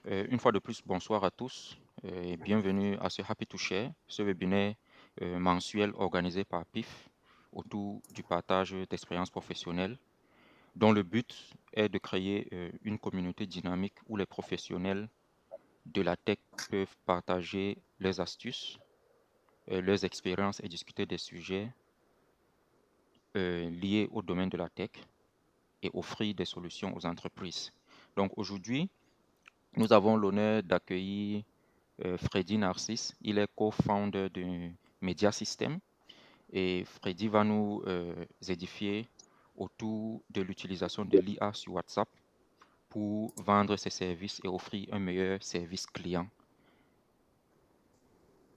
Une fois de plus, bonsoir à tous et bienvenue à ce Happy to Share, ce webinaire mensuel organisé par PIF autour du partage d'expériences professionnelles dont le but est de créer une communauté dynamique où les professionnels de la tech peuvent partager leurs astuces, leurs expériences et discuter des sujets liés au domaine de la tech et offrir des solutions aux entreprises. Donc aujourd'hui, nous avons l'honneur d'accueillir Freddy Narcisse. Il est co-founder de Media System et Freddy va nous édifier autour de l'utilisation de l'IA sur WhatsApp pour vendre ses services et offrir un meilleur service client.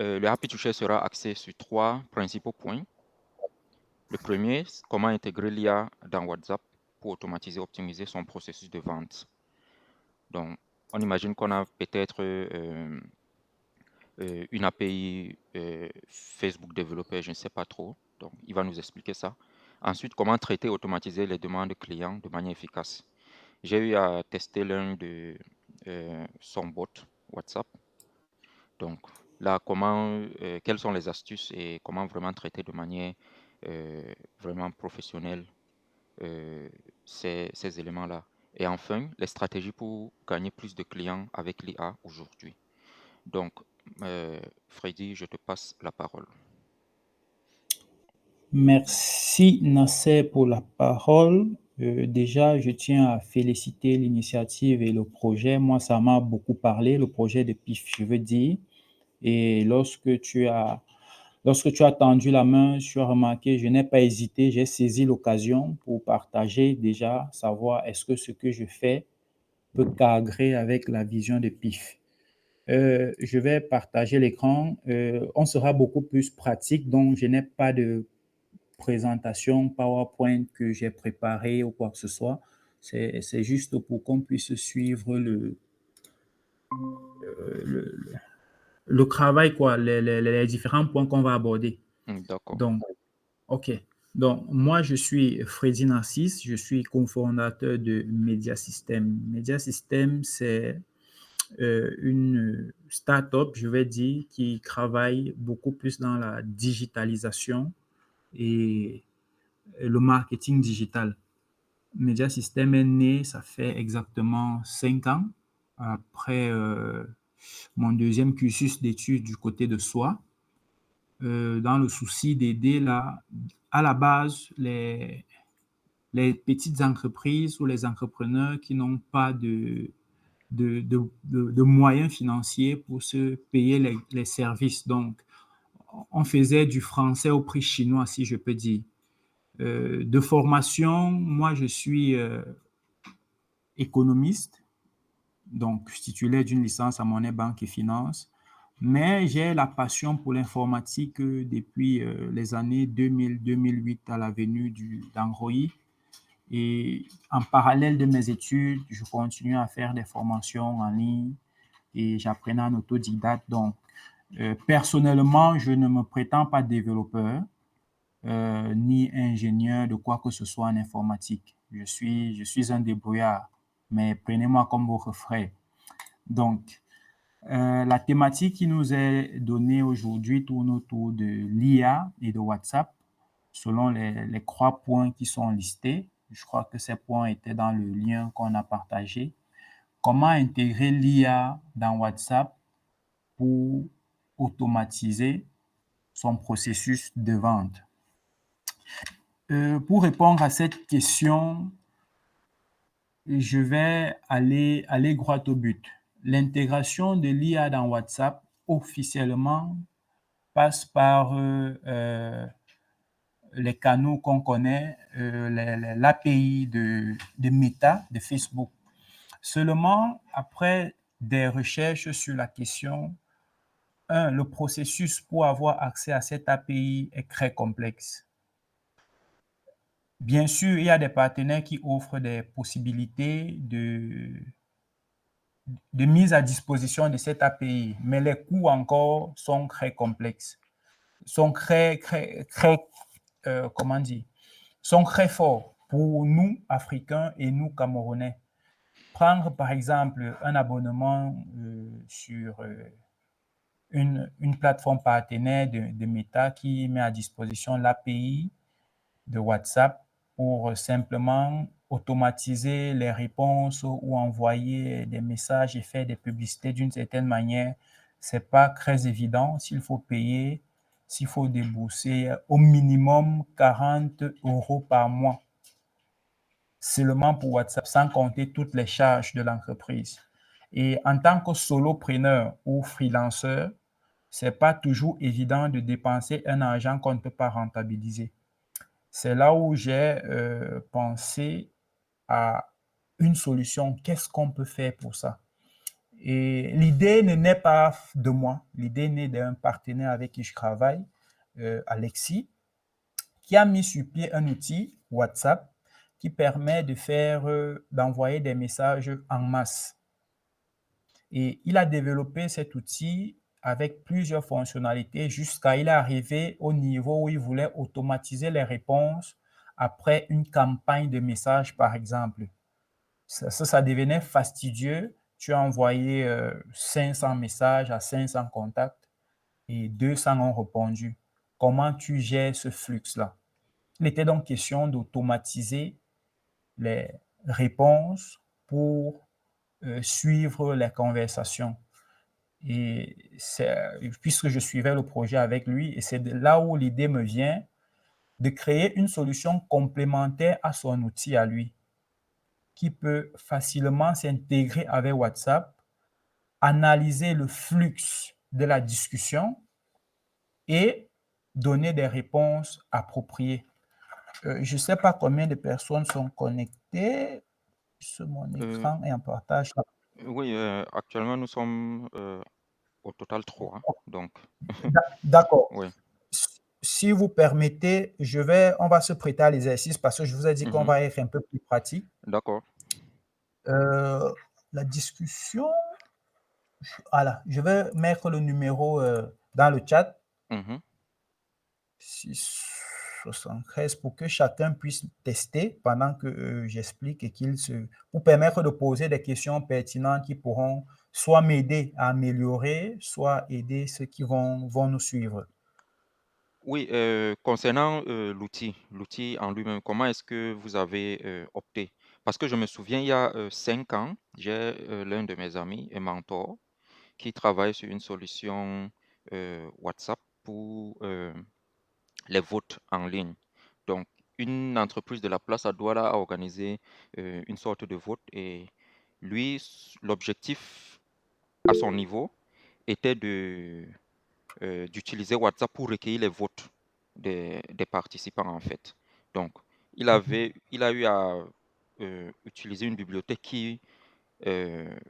Le Happy to Share sera axé sur trois principaux points. Le premier, comment intégrer l'IA dans WhatsApp pour automatiser et optimiser son processus de vente. Donc, on imagine qu'on a peut-être une API Facebook développée, je ne sais pas trop. Donc, il va nous expliquer ça. Ensuite, comment traiter et automatiser les demandes clients de manière efficace. J'ai eu à tester l'un de son bot WhatsApp. Donc, là, quelles sont les astuces et comment vraiment traiter de manière vraiment professionnelle ces éléments-là. Et enfin, les stratégies pour gagner plus de clients avec l'IA aujourd'hui. Donc, Freddy, je te passe la parole. Merci Nasser pour la parole. Déjà, je tiens à féliciter l'initiative et le projet. Moi, ça m'a beaucoup parlé, le projet de PIF, je veux dire. Et lorsque tu as tendu la main, tu as remarqué, je n'ai pas hésité, j'ai saisi l'occasion pour partager déjà, savoir est-ce que ce que je fais peut cadrer avec la vision de PIF. Je vais partager l'écran. On sera beaucoup plus pratique, donc je n'ai pas de présentation PowerPoint que j'ai préparée ou quoi que ce soit. C'est juste pour qu'on puisse suivre le, le travail, quoi, les différents points qu'on va aborder. D'accord. Donc, OK. Donc, moi, je suis Freddy Narcisse, je suis cofondateur de Media System. Media System, c'est une start-up, je vais dire, qui travaille beaucoup plus dans la digitalisation et le marketing digital. Media System est né, ça fait exactement 5 ans, après mon deuxième cursus d'études du côté de Soie, dans le souci d'aider à la base les petites entreprises ou les entrepreneurs qui n'ont pas de moyens financiers pour se payer les services. Donc, on faisait du français au prix chinois, si je peux dire. De formation, moi, je suis économiste, donc titulaire d'une licence à monnaie, banque et finance, mais j'ai la passion pour l'informatique depuis les années 2000-2008 à la venue d'Android. Et en parallèle de mes études, je continue à faire des formations en ligne et j'apprenais en autodidacte. Donc, personnellement, je ne me prétends pas développeur ni ingénieur de quoi que ce soit en informatique. Je suis un débrouillard, mais prenez-moi comme votre frère. Donc, la thématique qui nous est donnée aujourd'hui tourne autour de l'IA et de WhatsApp, selon les 3 points qui sont listés. Je crois que ces points étaient dans le lien qu'on a partagé. Comment intégrer l'IA dans WhatsApp pour automatiser son processus de vente? Pour répondre à cette question, je vais aller droit au but. L'intégration de l'IA dans WhatsApp officiellement passe par les canaux qu'on connaît, l'API de Meta, de Facebook. Seulement, après des recherches sur la question, le processus pour avoir accès à cette API est très complexe. Bien sûr, il y a des partenaires qui offrent des possibilités de mise à disposition de cette API, mais les coûts encore sont très complexes, sont sont très forts pour nous, Africains, et nous, Camerounais. prendre par exemple un abonnement sur une plateforme partenaire de Meta qui met à disposition l'API de WhatsApp pour simplement automatiser les réponses ou envoyer des messages et faire des publicités d'une certaine manière, c'est pas très évident. S'il faut payer, s'il faut débourser au minimum 40 euros par mois seulement pour WhatsApp, sans compter toutes les charges de l'entreprise. Et en tant que solopreneur ou freelanceur, c'est pas toujours évident de dépenser un argent qu'on ne peut pas rentabiliser. C'est là où j'ai pensé à une solution. Qu'est-ce qu'on peut faire pour ça? Et l'idée ne naît pas de moi. L'idée naît d'un partenaire avec qui je travaille, Alexis, qui a mis sur pied un outil WhatsApp qui permet de faire, d'envoyer des messages en masse. Et il a développé cet outil avec plusieurs fonctionnalités jusqu'à il est arrivé au niveau où il voulait automatiser les réponses après une campagne de messages, par exemple. Ça devenait fastidieux. Tu as envoyé 500 messages à 500 contacts et 200 ont répondu. Comment tu gères ce flux-là? Il était donc question d'automatiser les réponses pour suivre les conversations. Et puisque je suivais le projet avec lui, et c'est de là où l'idée me vient de créer une solution complémentaire à son outil à lui, qui peut facilement s'intégrer avec WhatsApp, analyser le flux de la discussion et donner des réponses appropriées. Je ne sais pas combien de personnes sont connectées sur mon Euh, écran et en partage. oui, actuellement, nous sommes au total 3. Donc, D'accord. oui. Si vous permettez, on va se prêter à l'exercice parce que je vous ai dit qu'on Mhm. va être un peu plus pratique. D'accord. Euh, la discussion, voilà, je vais mettre le numéro dans le chat, Mhm. 673, pour que chacun puisse tester pendant que j'explique et pour permettre de poser des questions pertinentes qui pourront soit m'aider à améliorer, soit aider ceux qui vont nous suivre. Oui, concernant l'outil en lui-même, comment est-ce que vous avez opté? Parce que je me souviens, il y a 5 ans, j'ai l'un de mes amis, un mentor, qui travaille sur une solution WhatsApp pour les votes en ligne. Donc, une entreprise de la place à Douala a organisé une sorte de vote et lui, l'objectif à son niveau était d'utiliser WhatsApp pour recueillir les votes des participants en fait. Donc, il a eu à utiliser une bibliothèque qui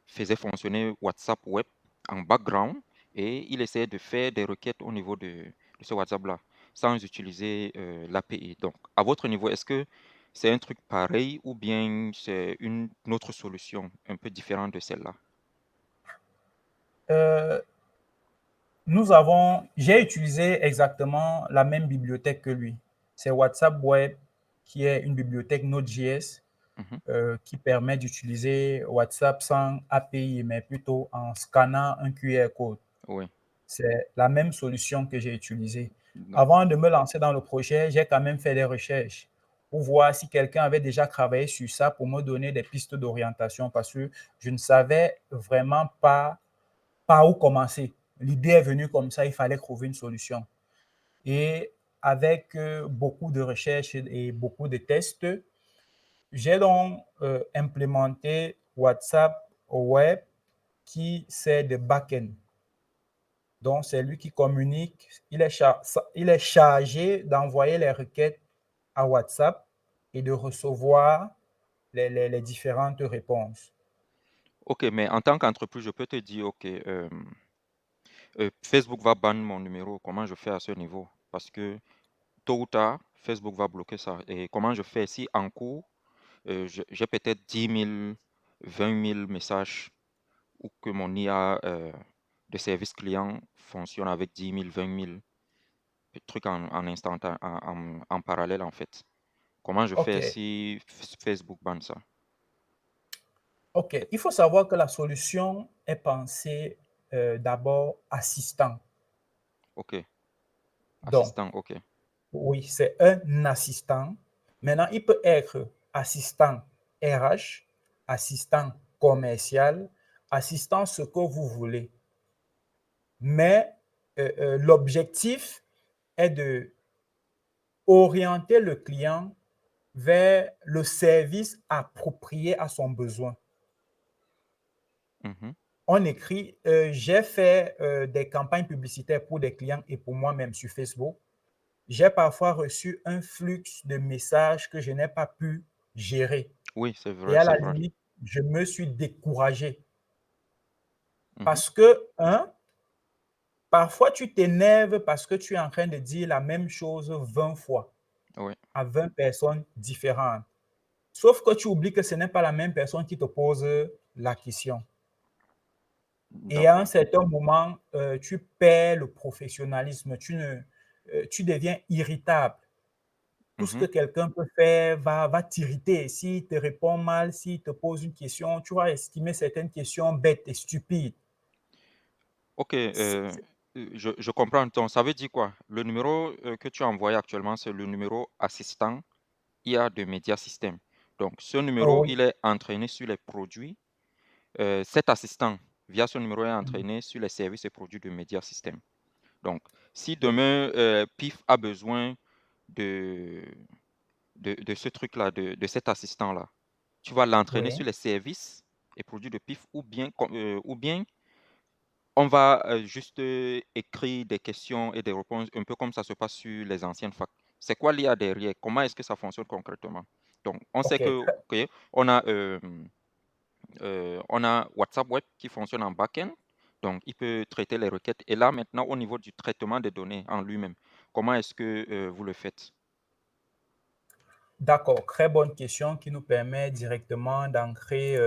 faisait fonctionner WhatsApp Web en background et il essayait de faire des requêtes au niveau de ce WhatsApp-là sans utiliser l'API. Donc, à votre niveau, est-ce que c'est un truc pareil ou bien c'est une autre solution un peu différente de celle-là? Euh, j'ai utilisé exactement la même bibliothèque que lui. C'est WhatsApp Web, qui est une bibliothèque Node.js Mhm. qui permet d'utiliser WhatsApp sans API, mais plutôt en scannant un QR code. Oui, C'est la même solution que j'ai utilisée. d'accord. Avant de me lancer dans le projet, j'ai quand même fait des recherches pour voir si quelqu'un avait déjà travaillé sur ça pour me donner des pistes d'orientation parce que je ne savais vraiment pas par où commencer. L'idée est venue comme ça, il fallait trouver une solution. Et avec beaucoup de recherches et beaucoup de tests, j'ai donc implémenté WhatsApp au web qui sert de back-end. Donc, c'est lui qui communique. Il est chargé d'envoyer les requêtes à WhatsApp et de recevoir les différentes réponses. Ok, mais en tant qu'entreprise, je peux te dire, ok, Facebook va ban mon numéro. Comment je fais à ce niveau? Parce que tôt ou tard, Facebook va bloquer ça. Et comment je fais si en cours, j'ai peut-être 10 000, 20 000 messages ou que mon IA de service client fonctionne avec 10 000, 20 000 trucs en parallèle en fait. Comment je OK. fais si Facebook banne ça? OK. Il faut savoir que la solution est pensée d'abord assistant. OK. Donc, Assistant, OK. oui, c'est un assistant. Maintenant, il peut être assistant RH, assistant commercial, assistant ce que vous voulez. Mais l'objectif est de orienter le client vers le service approprié à son besoin. Mhm. On écrit, j'ai fait des campagnes publicitaires pour des clients et pour moi-même sur Facebook. J'ai parfois reçu un flux de messages que je n'ai pas pu gérer. Oui, c'est Et vrai, à c'est la vrai. limite, je me suis découragé. Mhm. Parce que, parfois tu t'énerves parce que tu es en train de dire la même chose 20 fois Oui, à 20 personnes différentes. Sauf que tu oublies que ce n'est pas la même personne qui te pose la question. Et à un d'accord. certain moment, tu perds le professionnalisme, tu deviens irritable. Tout ce que Mhm. quelqu'un peut faire va t'irriter. S'il te répond mal, s'il te pose une question, tu vas estimer certaines questions bêtes et stupides. OK, C'est je comprends. Donc, ça veut dire quoi? Le numéro que tu as envoyé actuellement, c'est le numéro assistant IA de Media System. Donc, ce numéro, oui. il est entraîné sur les produits. Cet assistant, via ce numéro, est Mmh. entraîné sur les services et produits de Media System. Donc, si demain, PIF a besoin de, de ce truc-là, de cet assistant-là, tu vas l'entraîner Oui. sur les services et produits de PIF ou bien on va juste écrire des questions et des réponses un peu comme ça se passe sur les anciennes facs. C'est quoi l'IA derrière? Comment est-ce que ça fonctionne concrètement? Donc, on sait que, OK. OK, on a WhatsApp Web qui fonctionne en back-end. Donc, il peut traiter les requêtes. Et là, maintenant, au niveau du traitement des données en lui-même, comment est-ce que vous le faites? D'accord, très bonne question qui nous permet directement d'entrer,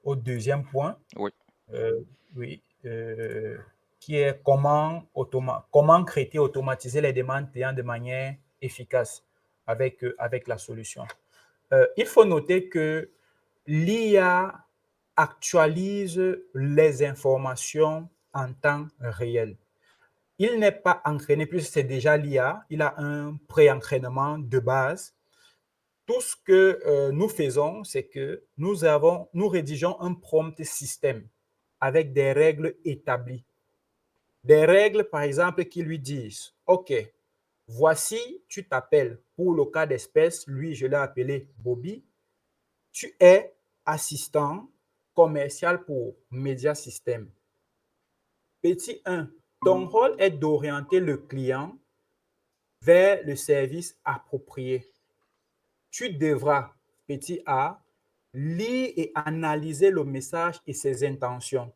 au deuxième point, Oui, heu, oui, qui est comment traiter, automatiser les demandes clients de manière efficace avec la solution. Il faut noter que l'IA actualise les informations en temps réel. Il n'est pas entraîné puisque c'est déjà l'IA, il a un pré-entraînement de base. Tout ce que nous faisons, c'est que nous rédigeons un prompt système avec des règles établies. Des règles, par exemple, qui lui disent, OK, voici, tu t'appelles, pour le cas d'espèce, lui, je l'ai appelé Bobby, tu es assistant commercial pour Media System. Petit 1, ton rôle est d'orienter le client vers le service approprié. Tu devras, petit a, lire et analyser le message et ses intentions.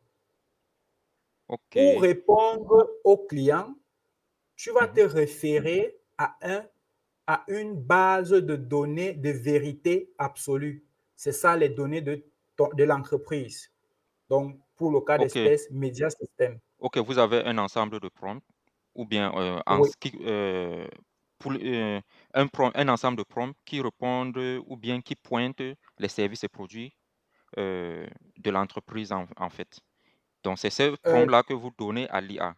Pour OK. répondre au client, tu vas te Mhm. référer à une base de données de vérité absolue. C'est ça les données de l'entreprise. Donc, pour le cas OK. d'espèce, Media System. OK, vous avez un ensemble de prompts ou bien en Oui, ce qui, pour, un ensemble de prompts qui répondent ou bien qui pointent les services et produits de l'entreprise en fait. Donc, c'est ce euh, prompt-là que vous donnez à l'IA.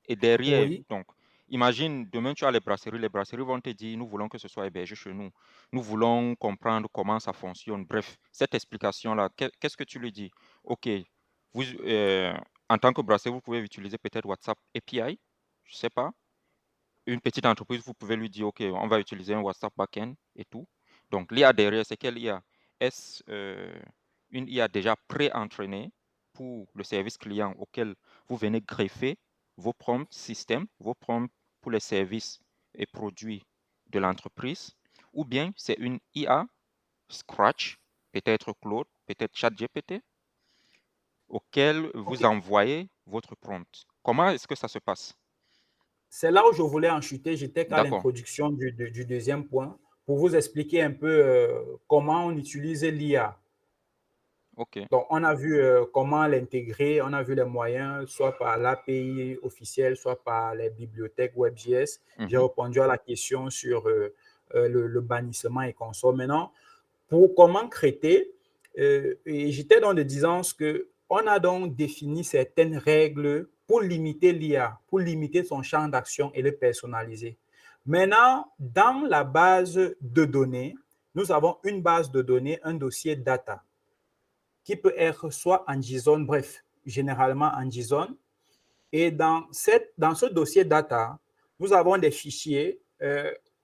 Et derrière, oui, donc, imagine, demain tu as les brasseries vont te dire, nous voulons que ce soit hébergé chez nous. Nous voulons comprendre comment ça fonctionne. Bref, cette explication-là, qu'est-ce que tu lui dis? OK, vous, en tant que brasserie, vous pouvez utiliser peut-être WhatsApp API, je ne sais pas. Une petite entreprise, vous pouvez lui dire, OK, on va utiliser un WhatsApp backend et tout. Donc, l'IA derrière, c'est quelle IA? Est-ce une IA déjà pré-entraînée pour le service client auquel vous venez greffer vos prompts système, vos prompts pour les services et produits de l'entreprise? Ou bien c'est une IA Scratch, peut-être Claude, peut-être ChatGPT, auquel OK. vous envoyez votre prompt. Comment est-ce que ça se passe? C'est là où je voulais en chuter. J'étais qu'à D'accord, l'introduction du deuxième point pour vous expliquer un peu comment on utilise l'IA. OK. Donc, on a vu comment l'intégrer, on a vu les moyens, soit par l'API officielle, soit par les bibliothèques WebJS. J'ai Mhm. répondu à la question sur le bannissement et consorts. Maintenant, pour comment traiter, Et j'étais dans le disant que on a donc défini certaines règles pour limiter l'IA, pour limiter son champ d'action et le personnaliser. Maintenant, dans la base de données, nous avons une base de données, un dossier data, qui peut être soit en JSON, bref, généralement en JSON. Et dans ce dossier data, nous avons des fichiers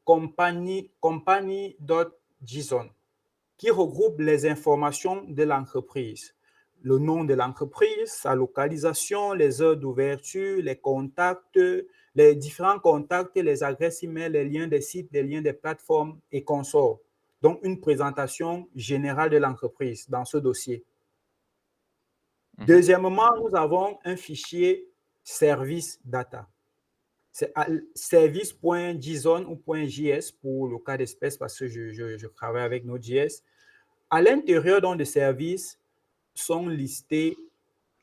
company.json qui regroupent les informations de l'entreprise. Le nom de l'entreprise, sa localisation, les heures d'ouverture, les contacts, les différents contacts, les adresses email, les liens des sites, les liens des plateformes et consorts. Donc, une présentation générale de l'entreprise dans ce dossier. Deuxièmement, nous avons un fichier service data. C'est service.json ou .js pour le cas d'espèce parce que je travaille avec Node.js. À l'intérieur de services sont listés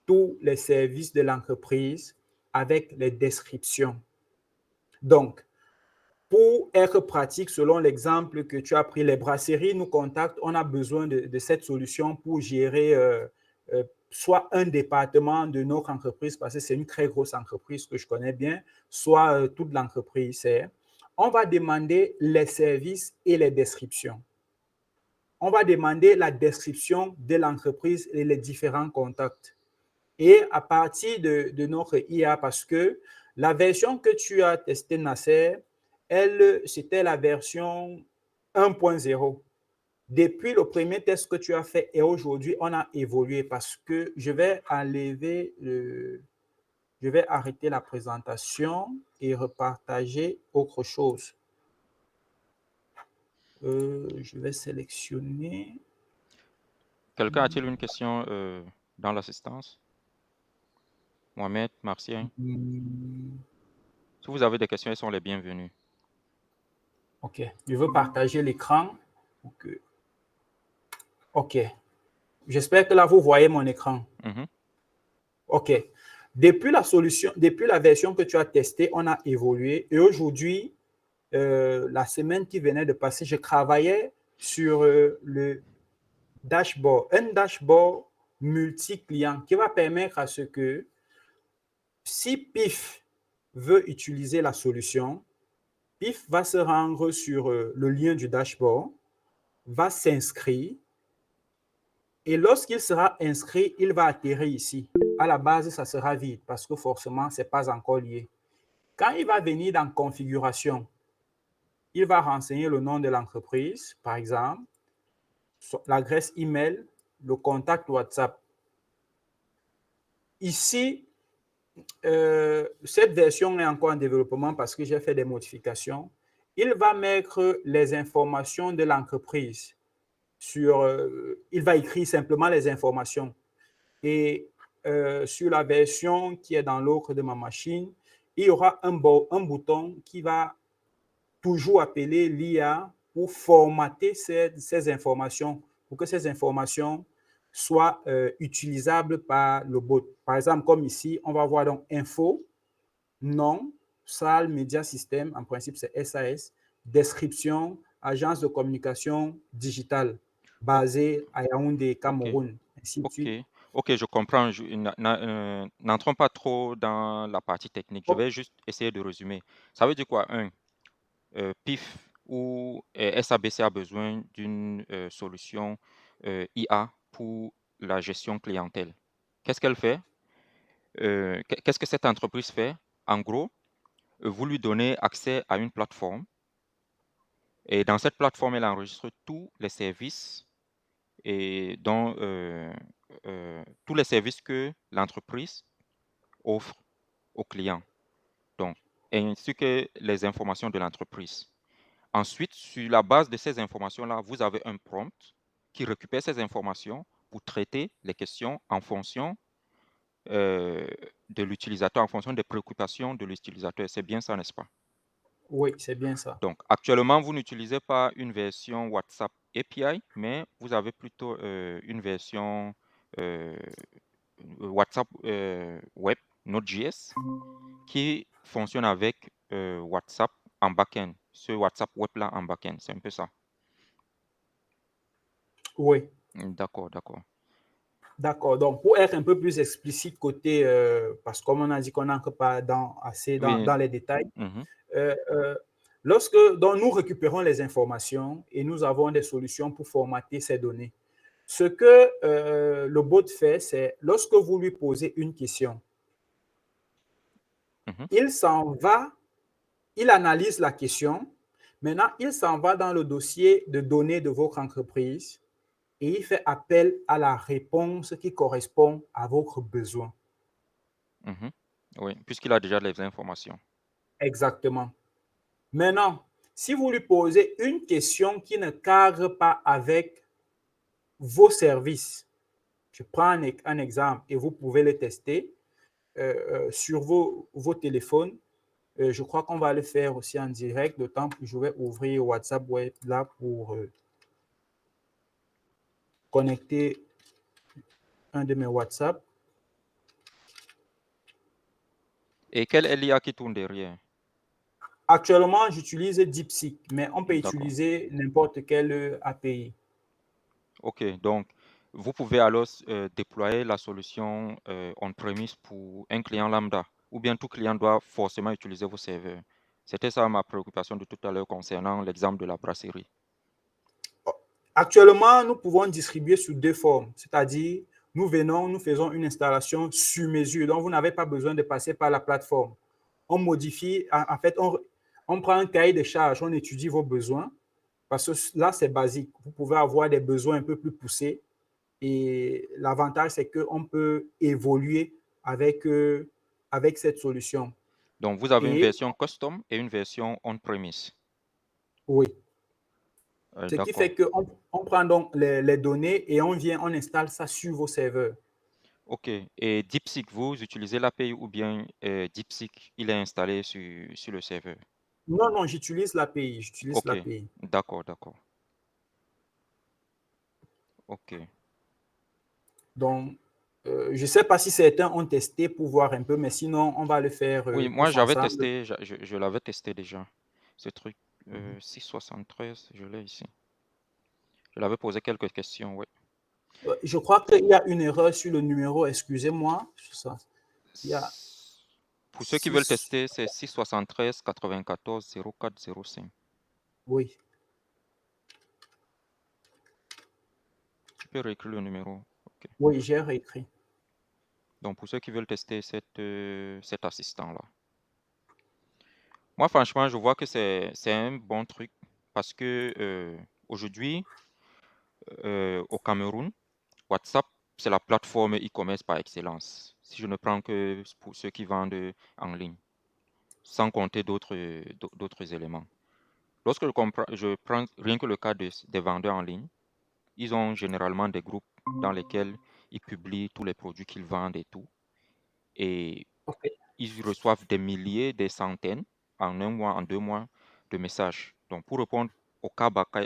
tous les services de l'entreprise avec les descriptions. Donc, pour être pratique, selon l'exemple que tu as pris, les brasseries nous contactent, on a besoin de cette solution pour gérer soit un département de notre entreprise, parce que c'est une très grosse entreprise que je connais bien, soit toute l'entreprise. On va demander les services et les descriptions. On va demander la description de l'entreprise et les différents contacts. Et à partir de notre IA, parce que la version que tu as testée, Nasser, c'était la version 1.0. Depuis le premier test que tu as fait et aujourd'hui, on a évolué parce que je vais arrêter la présentation et repartager autre chose. Je vais sélectionner. Quelqu'un a-t-il une question dans l'assistance? Mohamed, Martien? Si vous avez des questions, elles sont les bienvenues. OK. Je veux partager l'écran. OK. J'espère que là, vous voyez mon écran. OK. Depuis la version que tu as testée, on a évolué. Et aujourd'hui, la semaine qui venait de passer, je travaillais sur le dashboard, un dashboard multi-client qui va permettre à ce que si PIF veut utiliser la solution, PIF va se rendre sur le lien du dashboard, va s'inscrire et lorsqu'il sera inscrit, il va atterrir ici. À la base, ça sera vide parce que forcément, ce n'est pas encore lié. Quand il va venir dans configuration, il va renseigner le nom de l'entreprise, par exemple, l'adresse email, le contact WhatsApp. Ici, cette version est encore en développement parce que j'ai fait des modifications. Il va mettre les informations de l'entreprise il va écrire simplement les informations. Et sur la version qui est dans l'autre de ma machine, il y aura un bouton qui va toujours appeler l'IA pour formater ces informations, pour que ces informations soient utilisables par le bot. Par exemple, comme ici, on va voir donc info, nom, salle, média, système, en principe c'est SAS, description, agence de communication digitale basée à Yaoundé, Cameroun, ainsi de suite. Ok, je comprends. N'entrons pas trop dans la partie technique. Je vais juste essayer de résumer. Ça veut dire quoi? PIF ou SABC a besoin d'une solution IA pour la gestion clientèle. Qu'est-ce qu'elle fait? Qu'est-ce que cette entreprise fait? En gros, vous lui donnez accès à une plateforme et dans cette plateforme, elle enregistre tous les services et tous les services que l'entreprise offre aux clients. Donc, ainsi que les informations de l'entreprise. Ensuite, sur la base de ces informations-là, vous avez un prompt qui récupère ces informations pour traiter les questions en fonction de l'utilisateur, en fonction des préoccupations de l'utilisateur. C'est bien ça, n'est-ce pas? Oui, c'est bien ça. Donc, actuellement, vous n'utilisez pas une version WhatsApp API, mais vous avez plutôt une version WhatsApp Web, Node.js, qui fonctionne avec WhatsApp en back-end, ce WhatsApp Web-là en back-end. C'est un peu ça. Oui. D'accord, d'accord. D'accord. Donc, pour être un peu plus explicite côté, parce que comme on a dit qu'on n'entre pas assez Oui. dans les détails, Mhm, euh, euh, lorsque donc, nous récupérons les informations et nous avons des solutions pour formater ces données, ce que le bot fait, c'est lorsque vous lui posez une question, mhm. il s'en va, il analyse la question. Maintenant, il s'en va dans le dossier de données de votre entreprise et il fait appel à la réponse qui correspond à votre besoin. Mhm. Oui, puisqu'il a déjà les informations. Exactement. Maintenant, si vous lui posez une question qui ne cadre pas avec vos services, je prends un exemple et vous pouvez le tester sur vos téléphones. Je crois qu'on va le faire aussi en direct, d'autant que je vais ouvrir WhatsApp Web là pour connecter un de mes WhatsApp. Et quelle est l'IA qui tourne derrière? Actuellement, j'utilise DeepSeek, mais on peut D'accord. utiliser n'importe quelle API. OK, donc vous pouvez alors déployer la solution on-premise pour un client lambda, ou bien tout client doit forcément utiliser vos serveurs. C'était ça ma préoccupation de tout à l'heure concernant l'exemple de la brasserie. Actuellement, nous pouvons distribuer sous deux formes, c'est-à-dire nous faisons une installation sur mesure, donc vous n'avez pas besoin de passer par la plateforme. On modifie, en fait, on prend un cahier de charges, on étudie vos besoins, parce que là, c'est basique. Vous pouvez avoir des besoins un peu plus poussés et l'avantage, c'est qu'on peut évoluer avec cette solution. Donc vous avez une Et version custom et une version on-premise. oui, ce qui D'accord. fait qu'on on prend donc les données et on installe ça sur vos serveurs. OK. Et DeepSeek, vous utilisez l'API ou bien DeepSeek, il est installé sur le serveur? Non, non, j'utilise l'API, j'utilise OK. l'API. D'accord, d'accord. OK. Donc, je ne sais pas si certains ont testé pour voir un peu, mais sinon, on va le faire Oui, moi tous j'avais ensemble. testé, je l'avais testé déjà. Ce truc 673, je l'ai ici. Je l'avais posé quelques questions, oui. Je crois qu'il y a une erreur sur le numéro, excusez-moi. Il y a Pour ceux qui veulent 6, tester, c'est 673 94 04 05. oui, Tu peux réécrire le numéro. OK. oui, j'ai réécrit. Donc pour ceux qui veulent tester cet assistant-là. Moi, franchement, je vois que c'est un bon truc parce que aujourd'hui, au Cameroun, WhatsApp, c'est la plateforme e-commerce par excellence. Si je ne prends que pour ceux qui vendent en ligne, sans compter d'autres éléments. Lorsque je prends rien que le cas des vendeurs en ligne, ils ont généralement des groupes dans lesquels ils publient tous les produits qu'ils vendent et tout. Et OK. ils reçoivent des milliers, des centaines, en un mois, en 2 mois, de messages. Donc, pour répondre au cas par cas,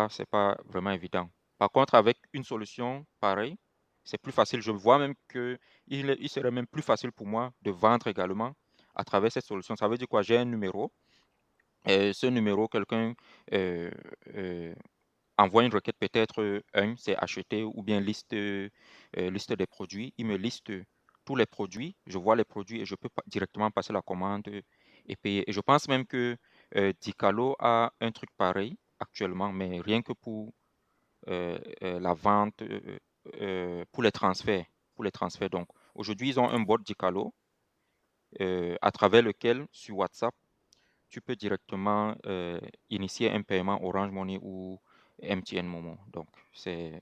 ce n'est pas vraiment évident. Par contre, avec une solution pareille, c'est plus facile. Je vois même il serait même plus facile pour moi de vendre également à travers cette solution. Ça veut dire quoi? J'ai un numéro. Et ce numéro, quelqu'un euh, euh, envoie une requête, peut-être c'est acheter ou bien liste des produits. Il me liste tous les produits, je vois les produits et je peux directement passer la commande et payer. Et je pense même que Dicalo a un truc pareil actuellement, mais rien que pour la vente, pour les transferts. Pour les transferts. Donc, aujourd'hui, ils ont un bot Dicalo à travers lequel, sur WhatsApp, tu peux directement initier un paiement Orange Money ou MTN Momo. Donc, ces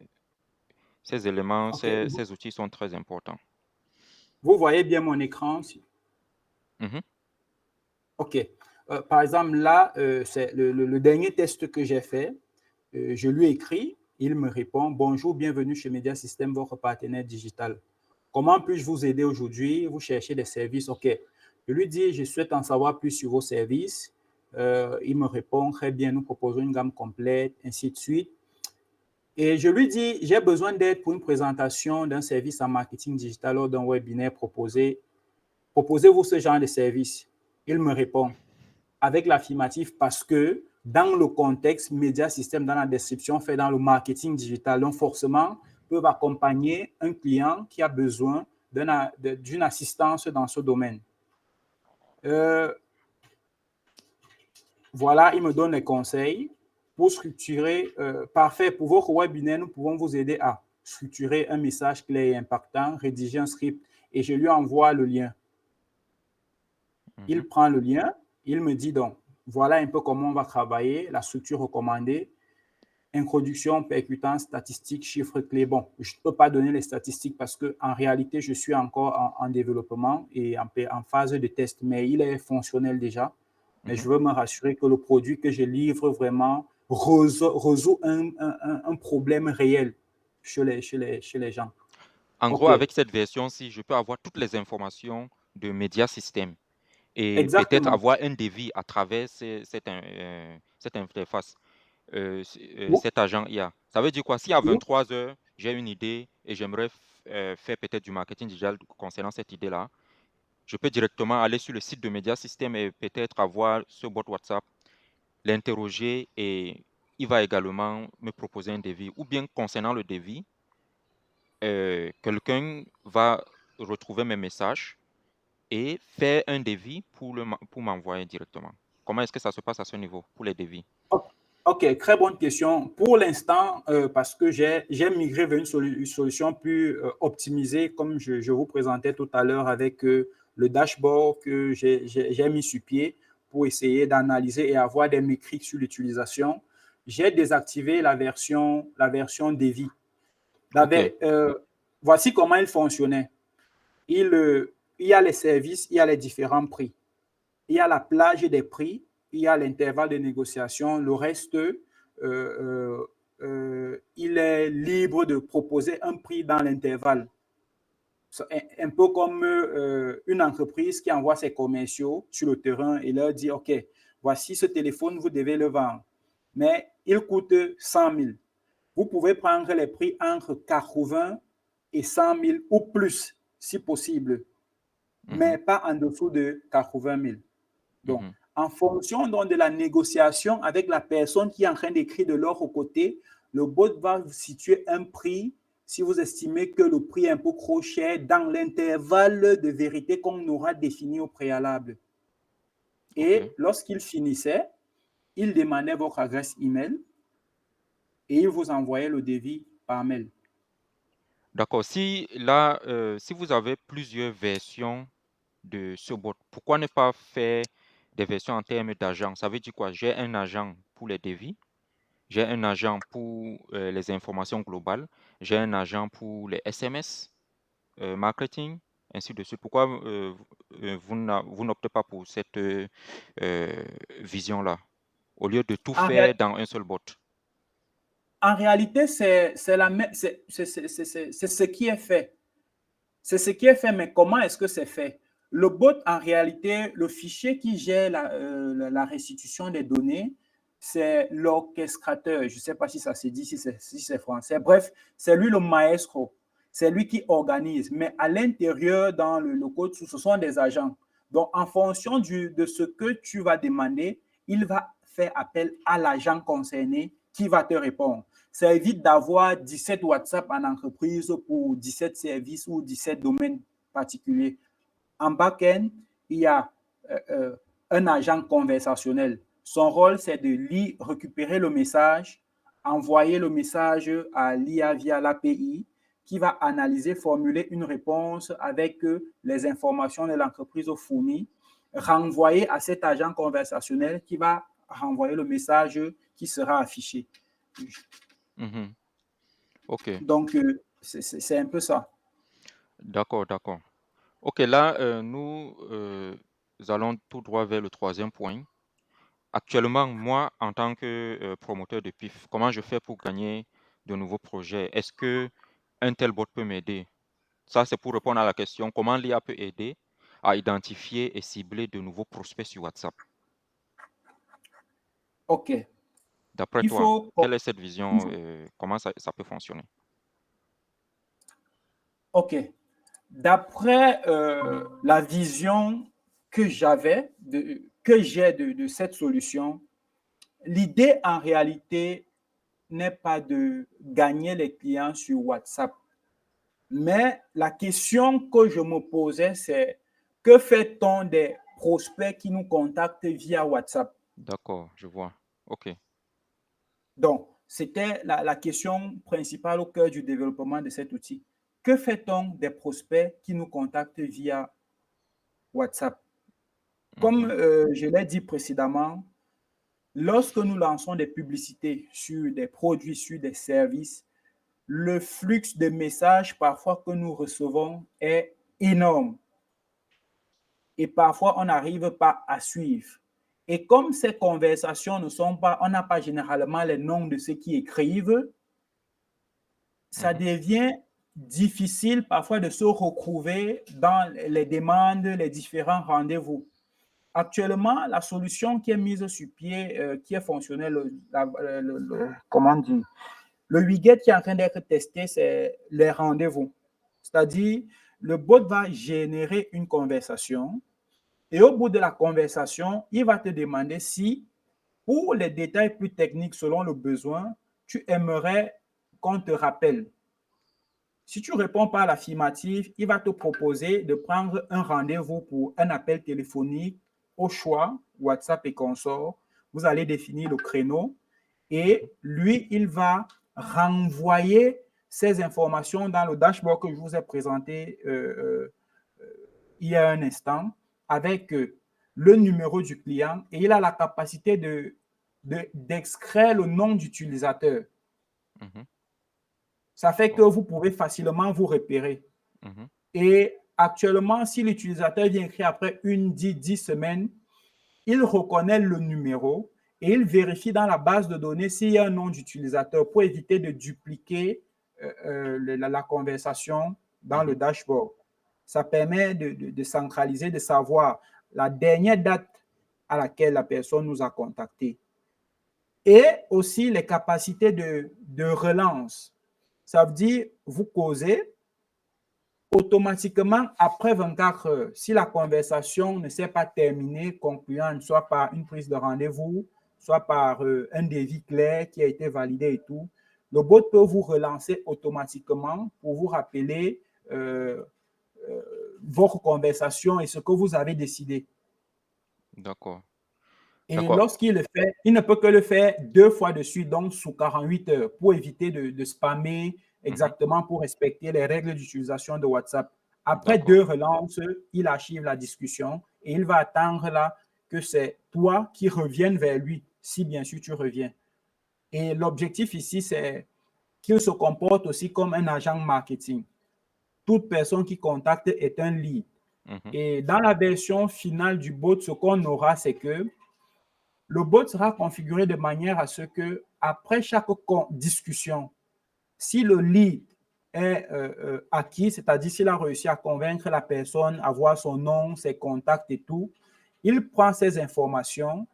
éléments, OK. ces outils sont très importants. Vous voyez bien mon écran. Mhm. OK. Par exemple, là, c'est le dernier test que j'ai fait. Je lui écris, il me répond: Bonjour, bienvenue chez Media System, votre partenaire digital. Comment puis-je vous aider aujourd'hui? Vous cherchez des services? OK. Je lui dis: Je souhaite en savoir plus sur vos services. Il me répond: Très bien, nous proposons une gamme complète, ainsi de suite. Et je lui dis: J'ai besoin d'aide pour une présentation d'un service en marketing digital lors d'un webinaire proposé. Proposez-vous ce genre de service? Il me répond avec l'affirmatif parce que dans le contexte média système, dans la description, fait dans le marketing digital. Donc, forcément, peuvent accompagner un client qui a besoin d'une assistance dans ce domaine. Voilà, il me donne les conseils pour structurer. Parfait, pour votre webinaire, nous pouvons vous aider à structurer un message clair et impactant, rédiger un script et je lui envoie le lien. Il prend le lien, il me dit donc, voilà un peu comment on va travailler, la structure recommandée, introduction, percutant, statistiques, chiffres clés. Bon, je ne peux pas donner les statistiques parce qu'en réalité, je suis encore en développement et en phase de test, mais il est fonctionnel déjà. Mais je veux me rassurer que le produit que je livre vraiment résout un problème réel chez les gens. En gros, OK. avec cette version-ci, je peux avoir toutes les informations de Media System et peut-être Exactement. avoir un devis à travers cette interface, cet agent IA. Ça veut dire quoi? Si à Oui. 23 heures, j'ai une idée et j'aimerais faire peut-être du marketing digital concernant cette idée-là, je peux directement aller sur le site de Media System et peut-être avoir ce bot WhatsApp, l'interroger et il va également me proposer un devis. Ou bien concernant le devis, quelqu'un va retrouver mes messages et faire un devis pour m'envoyer directement. Comment est-ce que ça se passe à ce niveau pour les devis? OK, très bonne question. Pour l'instant, parce que j'ai migré vers une solution plus optimisée, comme je vous présentais tout à l'heure avec le dashboard que j'ai mis sur pied pour essayer d'analyser et avoir des métriques sur l'utilisation. J'ai désactivé la version devis. OK. Voici comment il fonctionnait. Il y a les services, il y a les différents prix. Il y a la plage des prix, il y a l'intervalle de négociation. Le reste, il est libre de proposer un prix dans l'intervalle. Un peu comme une entreprise qui envoie ses commerciaux sur le terrain et leur dit, OK, voici ce téléphone, vous devez le vendre. Mais il coûte 100 000. Vous pouvez prendre les prix entre 80 et 100 000 ou plus, si possible, mais pas en dessous de 80 000. Donc, en fonction donc, de la négociation avec la personne qui est en train d'écrire de l'autre côté, le bot va situer un prix si vous estimez que le prix est un peu trop cher dans l'intervalle de vérité qu'on aura défini au préalable. Et lorsqu'il finissait, il demandait votre adresse email et il vous envoyait le devis par mail. D'accord. Si là, si vous avez plusieurs versions de ce bot, pourquoi ne pas faire des versions en termes d'agent? Ça veut dire quoi? J'ai un agent pour les devis, j'ai un agent pour les informations globales, j'ai un agent pour les SMS, marketing, ainsi de suite. Pourquoi vous n'optez pas pour cette vision-là, au lieu de tout En, faire dans un seul bot? en réalité, c'est ce qui est fait. C'est ce qui est fait, mais comment est-ce que c'est fait? Le bot, en réalité, le fichier qui gère la restitution des données, c'est l'orchestrateur. Je ne sais pas si ça se dit, si c'est français. Bref, c'est lui le maestro. C'est lui qui organise. Mais à l'intérieur, dans le code, ce sont des agents. Donc, en fonction de ce que tu vas demander, il va faire appel à l'agent concerné qui va te répondre. Ça évite d'avoir 17 WhatsApp en entreprise pour 17 services ou 17 domaines particuliers. En back-end, il y a un agent conversationnel. Son rôle, c'est de récupérer le message, envoyer le message à l'IA via l'API, qui va analyser, formuler une réponse avec les informations de l'entreprise fournies, renvoyer à cet agent conversationnel qui va renvoyer le message qui sera affiché. OK. Donc, c'est un peu ça. D'accord, d'accord. OK, là, nous allons tout droit vers le troisième point. Actuellement, moi, en tant que promoteur de PIF, comment je fais pour gagner de nouveaux projets? Est-ce que un tel bot peut m'aider? Ça, c'est pour répondre à la question, comment l'IA peut aider à identifier et cibler de nouveaux prospects sur WhatsApp? OK. D'après Il toi, faut, quelle est cette il vision? faut- Comment ça peut fonctionner? OK. D'après la vision que j'ai de cette solution, l'idée en réalité n'est pas de gagner les clients sur WhatsApp. Mais la question que je me posais, c'est que fait-on des prospects qui nous contactent via WhatsApp? D'accord, je vois. OK. Donc, c'était la question principale au cœur du développement de cet outil. Que fait-on des prospects qui nous contactent via WhatsApp? Comme Mhm, je l'ai dit précédemment, lorsque nous lançons des publicités sur des produits, sur des services, le flux de messages parfois que nous recevons est énorme et parfois on n'arrive pas à suivre. Et comme ces conversations ne sont pas, on n'a pas généralement les noms de ceux qui écrivent, ça mhm, devient difficile parfois de se retrouver dans les demandes, les différents rendez-vous. Actuellement, la solution qui est mise sur pied, qui est fonctionnelle, comment dire, le widget qui est en train d'être testé, c'est les rendez-vous. C'est-à-dire, le bot va générer une conversation et au bout de la conversation, il va te demander si, pour les détails plus techniques selon le besoin, tu aimerais qu'on te rappelle. Si tu réponds par l'affirmative, il va te proposer de prendre un rendez-vous pour un appel téléphonique au choix, WhatsApp et consorts. Vous allez définir le créneau mhm. et lui, il va renvoyer ces informations dans le dashboard que je vous ai présenté il y a un instant avec le numéro du client et il a la capacité d'extraire le nom d'utilisateur. Mhm. Ça fait que Oh, vous pouvez facilement vous repérer. mhm. Et actuellement, si l'utilisateur vient écrire après 10 semaines, il reconnaît le numéro et il vérifie dans la base de données s'il y a un nom d'utilisateur pour éviter de dupliquer la conversation dans le Mhm. dashboard. Ça permet de centraliser, de savoir la dernière date à laquelle la personne nous a contactés. Et aussi les capacités de relance. Ça veut dire, vous causez, automatiquement, après 24 heures, si la conversation ne s'est pas terminée, concluante, soit par une prise de rendez-vous, soit par un devis clair qui a été validé et tout, le bot peut vous relancer automatiquement pour vous rappeler euh, euh, votre conversation et ce que vous avez décidé. D'accord. Et D'accord. lorsqu'il le fait, il ne peut que le faire 2 fois de suite, donc sous 48 heures, pour éviter de spammer Mhm. exactement, pour respecter les règles d'utilisation de WhatsApp. Après D'accord. 2 relances, il archive la discussion et il va attendre là que c'est toi qui reviennes vers lui, si bien sûr tu reviens. Et l'objectif ici, c'est qu'il se comporte aussi comme un agent marketing. Toute personne qui contacte est un lead. Mhm. Et dans la version finale du bot, ce qu'on aura, c'est que le bot sera configuré de manière à ce que, après chaque discussion, si le lead est acquis, c'est-à-dire s'il a réussi à convaincre la personne, à voir son nom, ses contacts et tout, il prend ces informations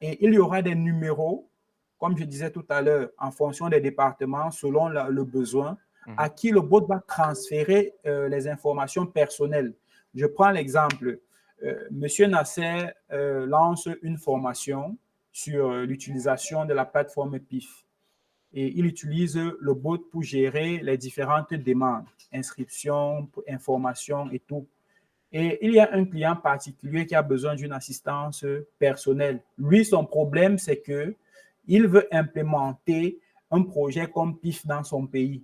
et il y aura des numéros, comme je disais tout à l'heure, en fonction des départements, selon le besoin, Mhm. à qui le bot va transférer les informations personnelles. Je prends l'exemple. Monsieur Nasser lance une formation sur l'utilisation de la plateforme PIF et il utilise le bot pour gérer les différentes demandes, inscriptions, informations et tout. Et il y a un client particulier qui a besoin d'une assistance personnelle. Lui, son problème, c'est que il veut implémenter un projet comme PIF dans son pays.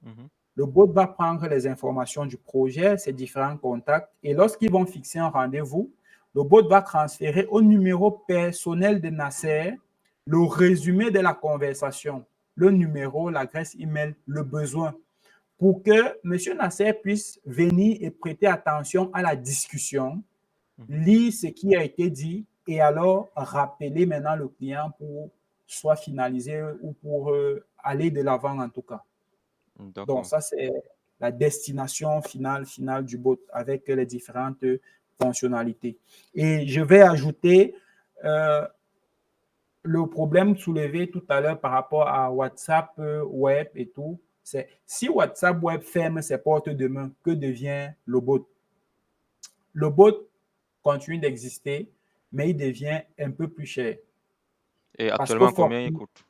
Mhm. Le bot va prendre les informations du projet, ses différents contacts, et lorsqu'ils vont fixer un rendez-vous, le bot va transférer au numéro personnel de Nasser le résumé de la conversation, le numéro, l'adresse email, le besoin, pour que M. Nasser puisse venir et prêter attention à la discussion, Mhm. lire ce qui a été dit et alors rappeler maintenant le client pour soit finaliser ou pour aller de l'avant en tout cas. Donc, D'accord. ça, c'est la destination finale du bot avec les différentes fonctionnalités. Et je vais ajouter euh, le problème soulevé tout à l'heure par rapport à WhatsApp Web et tout. C'est si WhatsApp Web ferme ses portes demain, que devient le bot? Le bot continue d'exister, mais il devient un peu plus cher. Et Parce que actuellement, combien il coûte?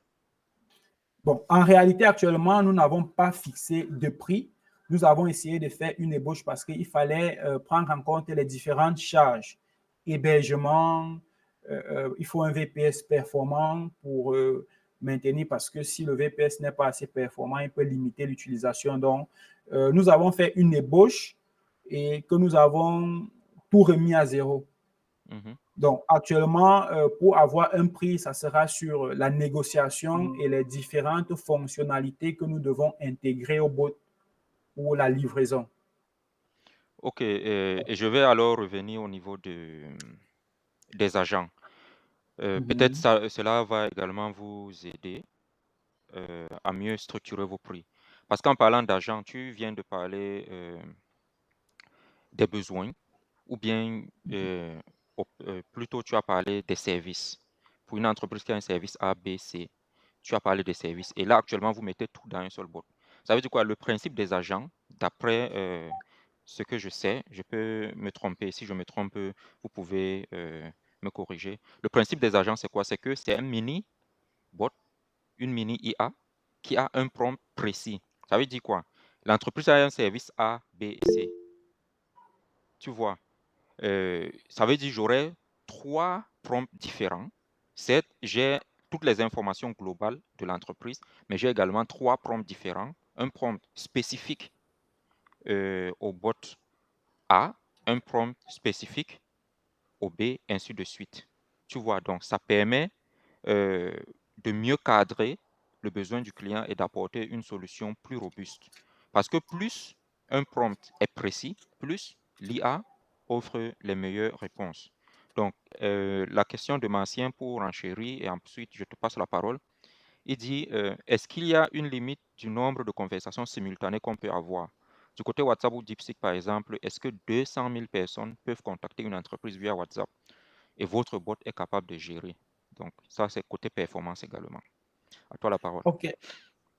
bon, en réalité, actuellement, nous n'avons pas fixé de prix. Nous avons essayé de faire une ébauche parce qu'il fallait prendre en compte les différentes charges. Hébergement, il faut un VPS performant pour maintenir, parce que si le VPS n'est pas assez performant, il peut limiter l'utilisation. Donc, nous avons fait une ébauche et que nous avons tout remis à zéro. Mhm. Donc, actuellement, pour avoir un prix, ça sera sur la négociation et les différentes fonctionnalités que nous devons intégrer au bot pour la livraison. Ok, et je vais alors revenir au niveau des agents. Peut-être cela va également vous aider à mieux structurer vos prix. Parce qu'en parlant d'agents, tu viens de parler des besoins ou bien plutôt tu as parlé des services. Pour une entreprise qui a un service A, B, C, tu as parlé des services. Et là, actuellement, vous mettez tout dans un seul bot. Ça veut dire quoi? Le principe des agents, d'après ce que je sais, je peux me tromper. Si je me trompe, vous pouvez me corriger. Le principe des agents, c'est quoi? C'est que c'est un mini bot, une mini IA qui a un prompt précis. Ça veut dire quoi? L'entreprise a un service A, B, C. Tu vois? Ça veut dire que j'aurai 3 prompts différents. Certes, j'ai toutes les informations globales de l'entreprise, mais j'ai également 3 prompts différents. Un prompt spécifique au bot A, un prompt spécifique au B, ainsi de suite. Tu vois, donc ça permet euh, de mieux cadrer le besoin du client et d'apporter une solution plus robuste. Parce que plus un prompt est précis, plus l'IA offre les meilleures réponses. Donc, la question de Mancien pour enchérir, et ensuite je te passe la parole, il dit, est-ce qu'il y a une limite du nombre de conversations simultanées qu'on peut avoir? Du côté WhatsApp ou DeepSeek, par exemple, est-ce que 200 000 personnes peuvent contacter une entreprise via WhatsApp et votre bot est capable de gérer? Donc, ça, c'est côté performance également. À toi la parole. OK.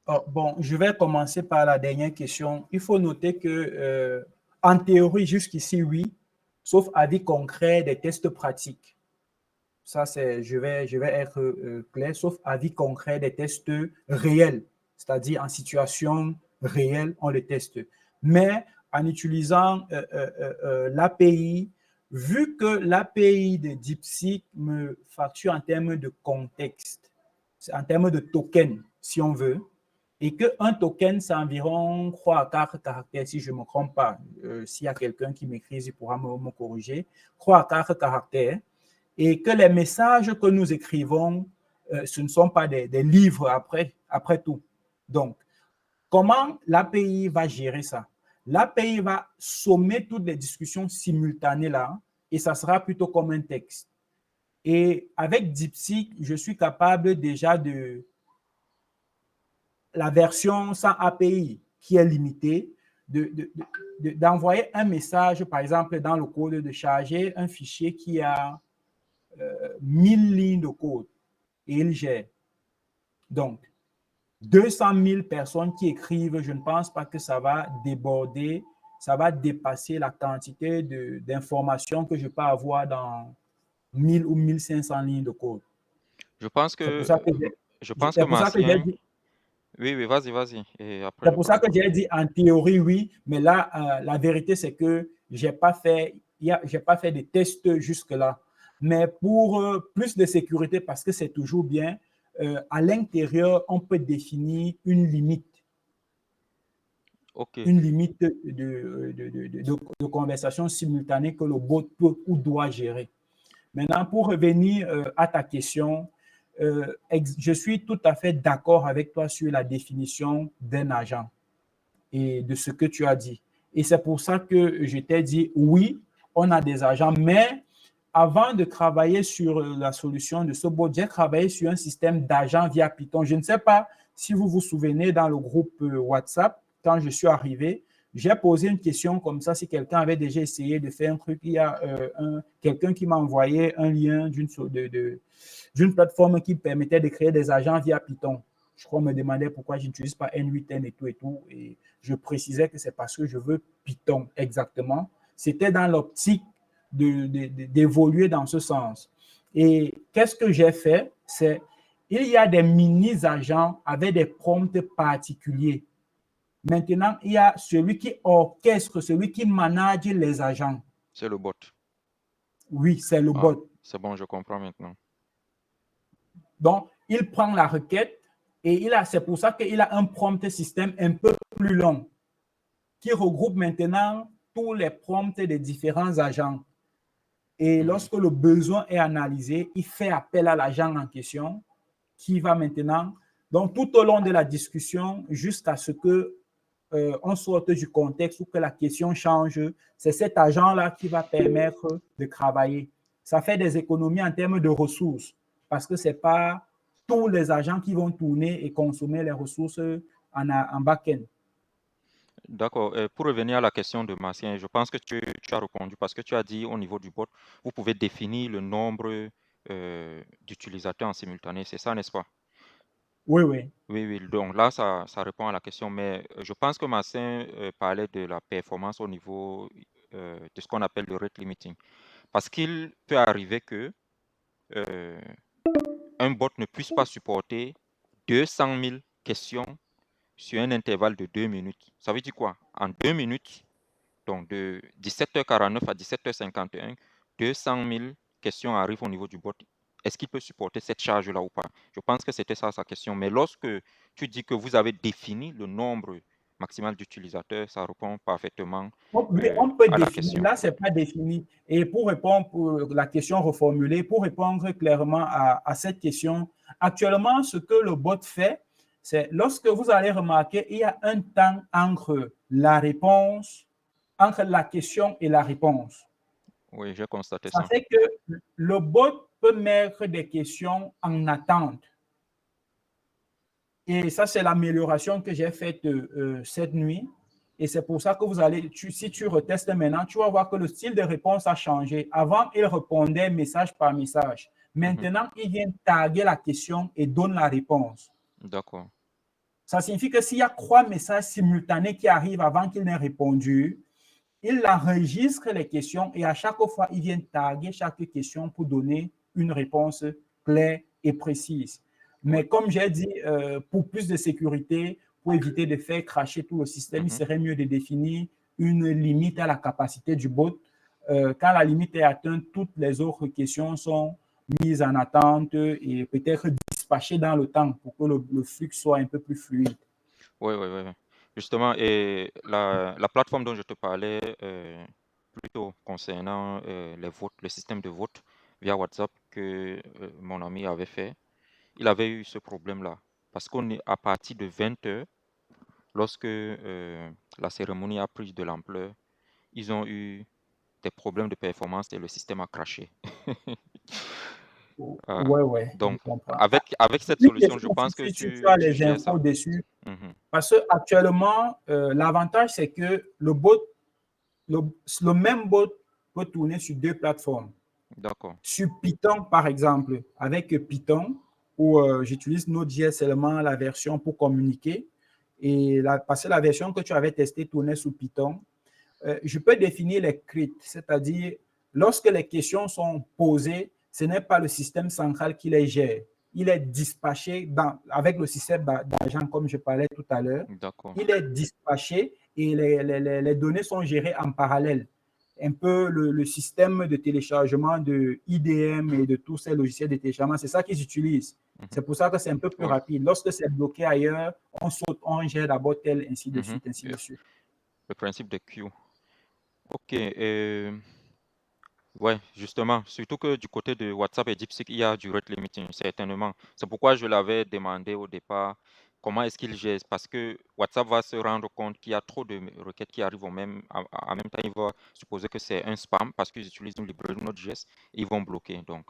Oh, bon, je vais commencer par la dernière question. Il faut noter que, en théorie, jusqu'ici, oui, sauf avis concret des tests pratiques. Ça, c'est, je vais être clair, sauf avis concret des tests réels, c'est-à-dire en situation réelle, on les teste. Mais en utilisant l'API, vu que l'API de DeepSeek me facture en termes de contexte, en termes de token, si on veut, et qu'un token, c'est environ 3 à 4 caractères, si je ne me trompe pas. S'il y a quelqu'un qui m'écrit, il pourra me corriger. 3 à 4 caractères, et que les messages que nous écrivons, ce ne sont pas des livres après tout. Donc, comment l'API va gérer ça? L'API va sommer toutes les discussions simultanées là, et ça sera plutôt comme un texte. Et avec DeepSeek, je suis capable déjà de la version sans API qui est limitée, d'envoyer un message, par exemple, dans le code, de charger un fichier qui a 1000 lignes de code et il gère. Donc, 200 000 personnes qui écrivent, je ne pense pas que ça va déborder, ça va dépasser la quantité d'informations que je peux avoir dans 1000 ou 1500 lignes de code. Je pense C'est pour que, ça que j'ai Mancien... dit, Oui, oui, vas-y, vas-y. Et après, c'est je pour prends la ça que parole. j'ai dit en théorie, oui, mais là, la vérité, c'est que j'ai pas fait des tests jusque-là. Mais pour plus de sécurité, parce que c'est toujours bien, à l'intérieur, on peut définir Ok. une limite de conversation simultanée que le bot peut ou doit gérer. Maintenant, pour revenir à ta question, je suis tout à fait d'accord avec toi sur la définition d'un agent et de ce que tu as dit. Et c'est pour ça que je t'ai dit, oui, on a des agents, mais avant de travailler sur la solution de ce bot, j'ai travaillé sur un système d'agents via Python. Je ne sais pas si vous vous souvenez, dans le groupe WhatsApp, quand je suis arrivé, j'ai posé une question comme ça, si quelqu'un avait déjà essayé de faire un truc. Il y a quelqu'un qui m'a envoyé un lien d'une plateforme qui permettait de créer des agents via Python. Je crois me demandait pourquoi je n'utilise pas N8N et tout et tout. Et je précisais que c'est parce que je veux Python exactement. C'était dans l'optique d'évoluer dans ce sens. Et qu'est-ce que j'ai fait? C'est il y a des mini-agents avec des prompts particuliers. Maintenant, il y a celui qui orchestre, celui qui manage les agents. C'est le bot. Oui, c'est le Ah, bot. c'est bon, je comprends maintenant. Donc, il prend la requête et c'est pour ça qu'il a un prompt système un peu plus long qui regroupe maintenant tous les prompts des différents agents. Et lorsque le besoin est analysé, il fait appel à l'agent en question qui va maintenant, donc tout au long de la discussion, jusqu'à ce que on sorte du contexte ou que la question change, c'est cet agent-là qui va permettre de travailler. Ça fait des économies en termes de ressources parce que ce n'est pas tous les agents qui vont tourner et consommer les ressources en back-end. D'accord. Pour revenir à la question de Martien, je pense que tu as répondu parce que tu as dit au niveau du bot, vous pouvez définir le nombre d'utilisateurs en simultané. C'est ça, n'est-ce pas? Oui, oui. Oui, oui. Donc là, ça répond à la question. Mais je pense que Martien parlait de la performance au niveau de ce qu'on appelle le rate limiting. Parce qu'il peut arriver que euh, un bot ne puisse pas supporter 200 000 questions sur un intervalle de 2 minutes. Ça veut dire quoi? En 2 minutes, donc de 17h49 à 17h51, 200 000 questions arrivent au niveau du bot. Est-ce qu'il peut supporter cette charge-là ou pas? Je pense que c'était ça sa question. Mais lorsque tu dis que vous avez défini le nombre maximal d'utilisateurs, ça répond parfaitement On peut à la définir, question. là, ce n'est pas défini. Et pour répondre, pour la question reformulée, pour répondre clairement à cette question, actuellement, ce que le bot fait, c'est lorsque vous allez remarquer, il y a un temps entre la réponse, entre la question et la réponse. Oui, j'ai constaté Ça ça. fait que le bot peut mettre des questions en attente. Et ça, c'est l'amélioration que j'ai faite cette nuit. Et c'est pour ça que vous allez, si tu retestes maintenant, tu vas voir que le style de réponse a changé. Avant, il répondait message par message. Mhm. Maintenant, il vient taguer la question et donne la réponse. D'accord. Ça signifie que s'il y a 3 messages simultanés qui arrivent avant qu'il n'ait répondu, il enregistre les questions et à chaque fois, il vient taguer chaque question pour donner une réponse claire et précise. Oui. Mais comme j'ai dit, pour plus de sécurité, pour éviter de faire cracher tout le système, il Mhm. serait mieux de définir une limite à la capacité du bot. Quand la limite est atteinte, toutes les autres questions sont mises en attente et peut-être dispatchées dans le temps pour que le flux soit un peu plus fluide. Oui, oui, oui, oui. Justement, et la plateforme dont je te parlais plutôt concernant les votes, le système de vote via WhatsApp que mon ami avait fait, il avait eu ce problème-là. Parce qu'on est à partir de 20 heures, lorsque la cérémonie a pris de l'ampleur, ils ont eu des problèmes de performance et le système a craché. Ah, Ouais, ouais, je donc, comprends. avec cette Une solution, je question, pense que tu as tu les gères infos ça. dessus. Mhm. Parce qu'actuellement, l'avantage, c'est que le bot, le, le même bot peut tourner sur 2 plateformes. D'accord, Sur Python, par exemple, avec Python, où j'utilise Node.js seulement la version pour communiquer. Et parce que la version que tu avais testée tournait sous Python, je peux définir les scripts, c'est-à-dire lorsque les questions sont posées, ce n'est pas le système central qui les gère. Il est dispatché avec le système d'agent, comme je parlais tout à l'heure. d'accord. Il est dispatché et les données sont gérées en parallèle. Un peu le système de téléchargement de IDM et de tous ces logiciels de téléchargement, c'est ça qu'ils utilisent. Mhm. C'est pour ça que c'est un peu plus Ouais. rapide. Lorsque c'est bloqué ailleurs, on saute, on gère d'abord tel, ainsi de Mhm. suite, ainsi de suite. Le principe de queue. Ok. Ouais, justement, surtout que du côté de WhatsApp et DeepSeek, il y a du rate limiting, certainement. C'est pourquoi je l'avais demandé au départ, comment est-ce qu'il gère? Parce que WhatsApp va se rendre compte qu'il y a trop de requêtes qui arrivent en même temps, il va supposer que c'est un spam parce qu'ils utilisent une librairie Node.js et ils vont bloquer. Donc,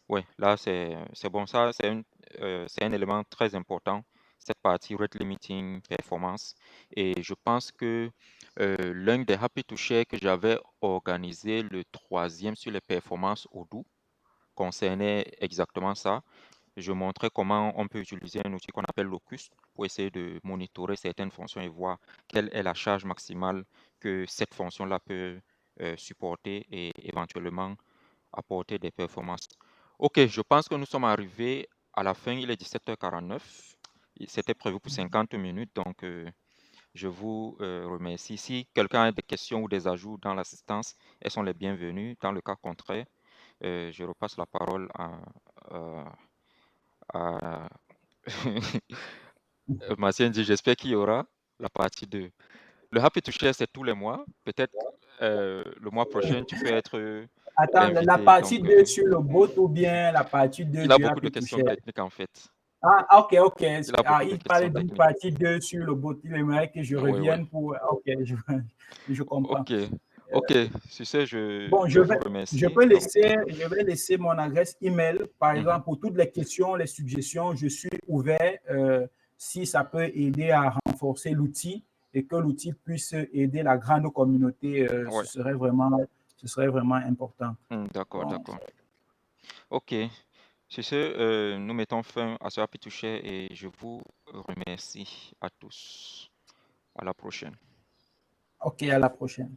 ouais, là, c'est bon. Ça, c'est un élément très important, cette partie rate limiting, performance. Et je pense que l'un des Happy to Share que j'avais organisé, le troisième sur les performances Odoo, concernait exactement ça. Je montrais comment on peut utiliser un outil qu'on appelle Locust pour essayer de monitorer certaines fonctions et voir quelle est la charge maximale que cette fonction-là peut supporter et éventuellement apporter des performances. Ok, je pense que nous sommes arrivés à la fin, il est 17h49. C'était prévu pour 50 minutes, donc je vous remercie. Si quelqu'un a des questions ou des ajouts dans l'assistance, elles sont les bienvenues. Dans le cas contraire, je repasse la parole à Maciendi. J'espère qu'il y aura la partie 2. Le Happy to Share, c'est tous les mois. Peut-être le mois prochain, tu peux être Attends, la l'invité. partie Donc, 2 sur le bot ou bien la partie 2 il a du beaucoup de Happy to questions Share? techniques en fait. Ah, ok, ok. Il a Ah, beaucoup de il questions parlait d'une techniques. partie 2 sur le bot. Il aimerait que je Oui, oui. revienne pour... Ok, je comprends. Ok, ok. Sur ce, Bon, je vous remercie. Donc, je vais laisser mon adresse email. Par mhm. exemple, pour toutes les questions, les suggestions, je suis ouvert. Si ça peut aider à renforcer l'outil et que l'outil puisse aider la grande communauté, Ouais. ce serait vraiment important. D'accord, Bon, d'accord. Ok. Sur ce, nous mettons fin à ce Happy to Share et je vous remercie à tous. À la prochaine. ok, à la prochaine.